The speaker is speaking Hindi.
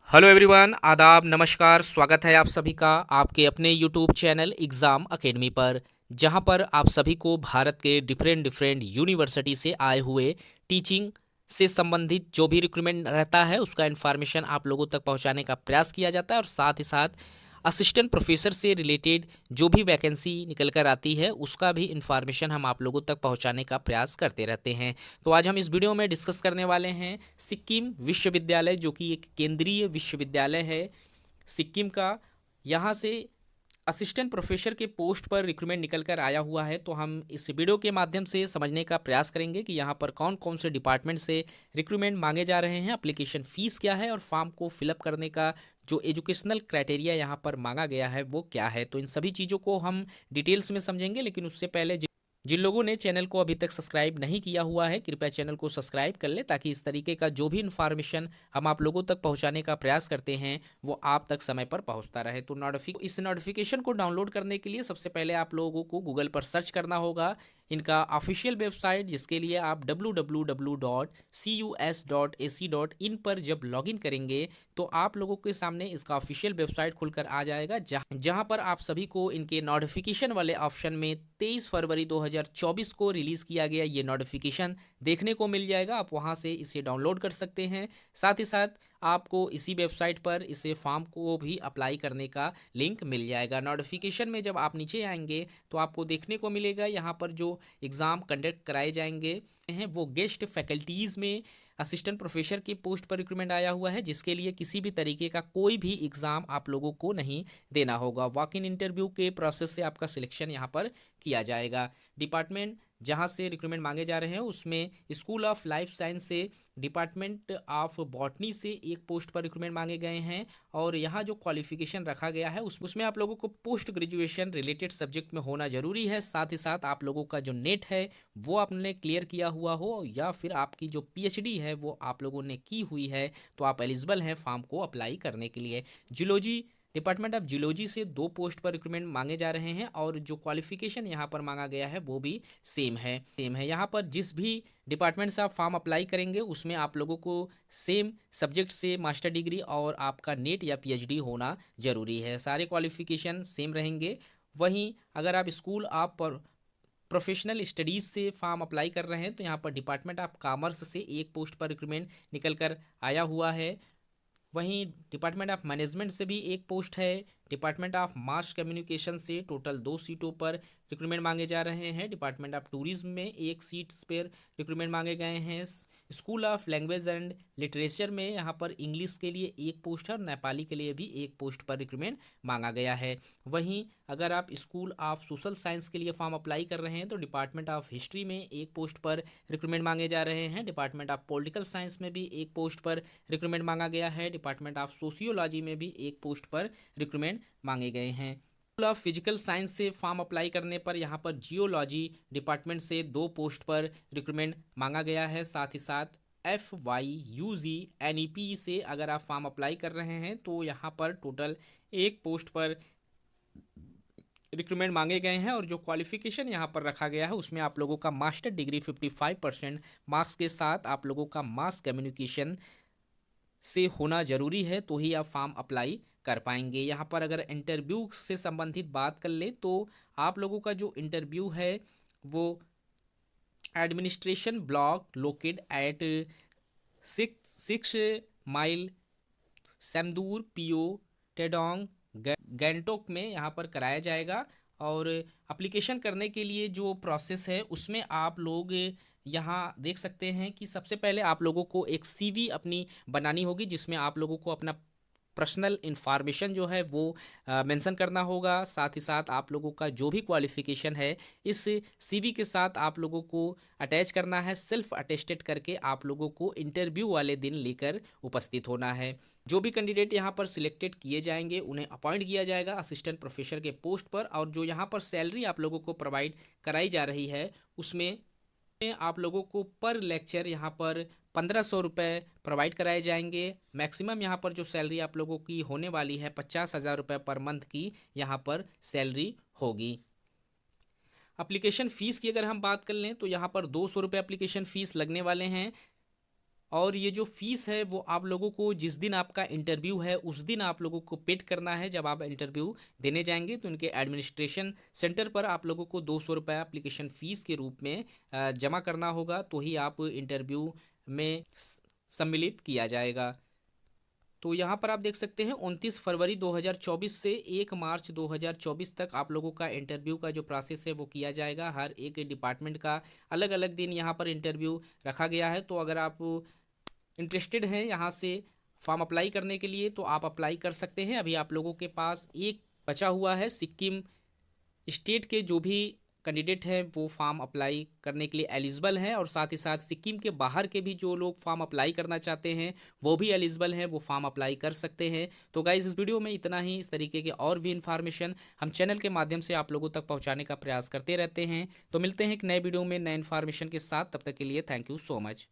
हेलो एवरीवन, आदाब, नमस्कार। स्वागत है आप सभी का आपके अपने यूट्यूब चैनल एग्ज़ाम एकेडमी पर, जहां पर आप सभी को भारत के डिफरेंट डिफरेंट यूनिवर्सिटी से आए हुए टीचिंग से संबंधित जो भी रिक्रूटमेंट रहता है उसका इन्फॉर्मेशन आप लोगों तक पहुंचाने का प्रयास किया जाता है, और साथ ही साथ असिस्टेंट प्रोफेसर से रिलेटेड जो भी वैकेंसी निकल कर आती है उसका भी इन्फॉर्मेशन हम आप लोगों तक पहुंचाने का प्रयास करते रहते हैं। तो आज हम इस वीडियो में डिस्कस करने वाले हैं सिक्किम विश्वविद्यालय, जो कि एक केंद्रीय विश्वविद्यालय है सिक्किम का। यहाँ से असिस्टेंट प्रोफेसर के पोस्ट पर रिक्रूटमेंट निकल कर आया हुआ है। तो हम इस वीडियो के माध्यम से समझने का प्रयास करेंगे कि यहाँ पर कौन कौन से डिपार्टमेंट से रिक्रूटमेंट मांगे जा रहे हैं, एप्लीकेशन फ़ीस क्या है, और फॉर्म को फिलअप करने का जो एजुकेशनल क्राइटेरिया यहाँ पर मांगा गया है वो क्या है। तो इन सभी चीज़ों को हम डिटेल्स में समझेंगे, लेकिन उससे पहले जिन लोगों ने चैनल को अभी तक सब्सक्राइब नहीं किया हुआ है, कृपया चैनल को सब्सक्राइब कर ले, ताकि इस तरीके का जो भी इन्फॉर्मेशन हम आप लोगों तक पहुंचाने का प्रयास करते हैं वो आप तक समय पर पहुंचता रहे। तो इस नोटिफिकेशन को डाउनलोड करने के लिए सबसे पहले आप लोगों को गूगल पर सर्च करना होगा इनका ऑफिशियल वेबसाइट, जिसके लिए आप www.cus.ac.in पर जब लॉगिन करेंगे तो आप लोगों के सामने इसका ऑफिशियल वेबसाइट खुलकर आ जाएगा, जहां पर आप सभी को इनके नोटिफिकेशन वाले ऑप्शन में 23 फरवरी 2024 को रिलीज़ किया गया ये नोटिफिकेशन देखने को मिल जाएगा। आप वहां से इसे डाउनलोड कर सकते हैं। साथ ही साथ आपको इसी वेबसाइट पर इसे फॉर्म को भी अप्लाई करने का लिंक मिल जाएगा। नोटिफिकेशन में जब आप नीचे आएंगे तो आपको देखने को मिलेगा यहाँ पर जो एग्ज़ाम कंडक्ट कराए जाएंगे हैं वो गेस्ट फैकल्टीज़ में असिस्टेंट प्रोफेसर की पोस्ट पर रिक्रूटमेंट आया हुआ है, जिसके लिए किसी भी तरीके का कोई भी एग्ज़ाम आप लोगों को नहीं देना होगा। वॉक इन इंटरव्यू के प्रोसेस से आपका सिलेक्शन यहाँ पर किया जाएगा। डिपार्टमेंट जहाँ से रिक्रूटमेंट मांगे जा रहे हैं उसमें स्कूल ऑफ लाइफ साइंस से, डिपार्टमेंट ऑफ बॉटनी से एक पोस्ट पर रिक्रूटमेंट मांगे गए हैं। और यहाँ जो क्वालिफिकेशन रखा गया है उसमें आप लोगों को पोस्ट ग्रेजुएशन रिलेटेड सब्जेक्ट में होना जरूरी है। साथ ही साथ आप लोगों का जो नेट है वो आपने क्लियर किया हुआ हो, या फिर आपकी जो पीएचडी है वो आप लोगों ने की हुई है, तो आप एलिजिबल हैं फॉर्म को अप्लाई करने के लिए। जियोलॉजी, डिपार्टमेंट ऑफ जियोलॉजी से 2 पोस्ट पर रिक्रूटमेंट मांगे जा रहे हैं, और जो क्वालिफिकेशन यहाँ पर मांगा गया है वो भी सेम है। यहाँ पर जिस भी डिपार्टमेंट से आप फॉर्म अप्लाई करेंगे उसमें आप लोगों को सेम सब्जेक्ट से मास्टर डिग्री और आपका नेट या पीएचडी होना जरूरी है। सारे क्वालिफिकेशन सेम रहेंगे। वहीं अगर आप स्कूल आप पर प्रोफेशनल स्टडीज़ से फॉर्म अप्लाई कर रहे हैं तो यहाँ पर डिपार्टमेंट ऑफ कॉमर्स से एक पोस्ट पर रिक्रूटमेंट निकल कर आया हुआ है। वहीं डिपार्टमेंट ऑफ मैनेजमेंट से भी एक पोस्ट है। डिपार्टमेंट ऑफ मास कम्युनिकेशन से टोटल 2 सीटों पर रिक्रूटमेंट मांगे जा रहे हैं। डिपार्टमेंट ऑफ टूरिज्म में एक सीट्स पर रिक्रूटमेंट मांगे गए हैं। School of language and literature में यहाँ पर इंग्लिश के लिए एक पोस्ट है, और नेपाली के लिए भी एक पोस्ट पर रिक्रूटमेंट मांगा गया है। वहीं अगर आप स्कूल ऑफ सोशल साइंस के लिए फॉर्म अप्लाई कर रहे हैं तो डिपार्टमेंट ऑफ हिस्ट्री में एक पोस्ट पर रिक्रूटमेंट मांगे जा रहे हैं। डिपार्टमेंट ऑफ पॉलिटिकल साइंस में भी एक पोस्ट पर रिक्रूटमेंट मांगा गया है। डिपार्टमेंट ऑफ सोशियोलॉजी में भी एक पोस्ट पर रिक्रूटमेंट मांगे गए हैं। स्कूल ऑफ फिजिकल साइंस से फॉर्म अप्लाई करने पर यहाँ पर जियोलॉजी डिपार्टमेंट से 2 पोस्ट पर रिक्रूटमेंट मांगा गया है। साथ ही साथ FYUG NEP से अगर आप फॉर्म अप्लाई कर रहे हैं तो यहाँ पर टोटल एक पोस्ट पर रिक्रूटमेंट मांगे गए हैं। और जो क्वालिफिकेशन यहाँ पर रखा गया है उसमें आप लोगों का मास्टर डिग्री 55% मार्क्स के साथ आप लोगों का मास कम्युनिकेशन से होना जरूरी है, तो ही आप फॉर्म अप्लाई कर पाएंगे। यहाँ पर अगर इंटरव्यू से संबंधित बात कर ले तो आप लोगों का जो इंटरव्यू है वो administration block located at 6 mile Samdur PO Tadong Gangtok में यहाँ पर कराया जाएगा। और एप्लीकेशन करने के लिए जो प्रोसेस है उसमें आप लोग यहाँ देख सकते हैं कि सबसे पहले आप लोगों को एक सीवी अपनी बनानी होगी, जिसमें आप लोगों को अपना पर्सनल इन्फॉर्मेशन जो है वो मेंशन करना होगा। साथ ही साथ आप लोगों का जो भी क्वालिफिकेशन है इस सीवी के साथ आप लोगों को अटैच करना है। सेल्फ अटेस्टेड करके आप लोगों को इंटरव्यू वाले दिन लेकर उपस्थित होना है। जो भी कैंडिडेट यहाँ पर सिलेक्टेड किए जाएंगे उन्हें अपॉइंट किया जाएगा असिस्टेंट प्रोफेसर के पोस्ट पर। और जो यहाँ पर सैलरी आप लोगों को प्रोवाइड कराई जा रही है उसमें आप लोगों को पर लेक्चर यहाँ पर 1500 रुपये प्रोवाइड कराए जाएंगे। मैक्सिमम यहाँ पर जो सैलरी आप लोगों की होने वाली है 50,000 रुपये पर मंथ की यहाँ पर सैलरी होगी। एप्लीकेशन फ़ीस की अगर हम बात कर लें तो यहाँ पर 200 रुपये एप्लीकेशन फ़ीस लगने वाले हैं। और ये जो फीस है वो आप लोगों को जिस दिन आपका इंटरव्यू है उस दिन आप लोगों को पेड करना है। जब आप इंटरव्यू देने जाएंगे तो इनके एडमिनिस्ट्रेशन सेंटर पर आप लोगों को 200 रुपये एप्लीकेशन फ़ीस के रूप में जमा करना होगा, तो ही आप इंटरव्यू में सम्मिलित किया जाएगा। तो यहाँ पर आप देख सकते हैं 29 फरवरी 2024 से 1 मार्च 2024 तक आप लोगों का इंटरव्यू का जो प्रोसेस है वो किया जाएगा। हर एक डिपार्टमेंट का अलग अलग दिन यहाँ पर इंटरव्यू रखा गया है। तो अगर आप इंटरेस्टेड हैं यहाँ से फॉर्म अप्लाई करने के लिए तो आप अप्लाई कर सकते हैं। अभी आप लोगों के पास एक बचा हुआ है, सिक्किम स्टेट के जो भी कैंडिडेट हैं वो फॉर्म अप्लाई करने के लिए एलिजिबल हैं, और साथ ही साथ सिक्किम के बाहर के भी जो लोग फॉर्म अप्लाई करना चाहते हैं वो भी एलिजिबल हैं, वो फॉर्म अप्लाई कर सकते हैं। तो गाइस इस वीडियो में इतना ही। इस तरीके के और भी इन्फॉर्मेशन हम चैनल के माध्यम से आप लोगों तक पहुंचाने का प्रयास करते रहते हैं। तो मिलते हैं एक नए वीडियो में नए इन्फॉर्मेशन के साथ, तब तक के लिए थैंक यू सो मच।